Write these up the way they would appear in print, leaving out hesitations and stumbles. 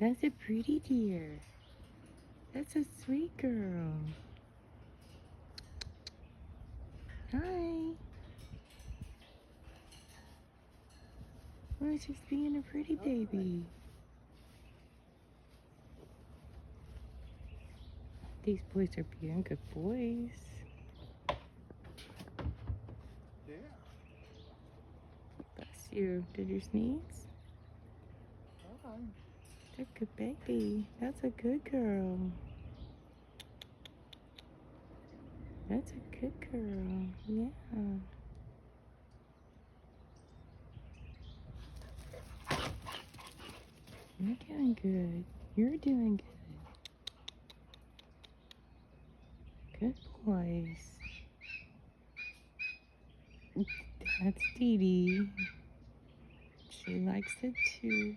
That's a pretty deer. That's a sweet girl. Hi. Oh, she's being a pretty baby. These boys are being good boys. Yeah. Bless you. Did you sneeze? Okay. That's a good baby. That's a good girl. That's a good girl. Yeah. You're doing good. You're doing good. Good boys. That's Didi. She likes it too.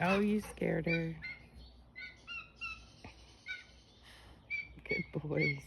Oh, you scared her. Good boys.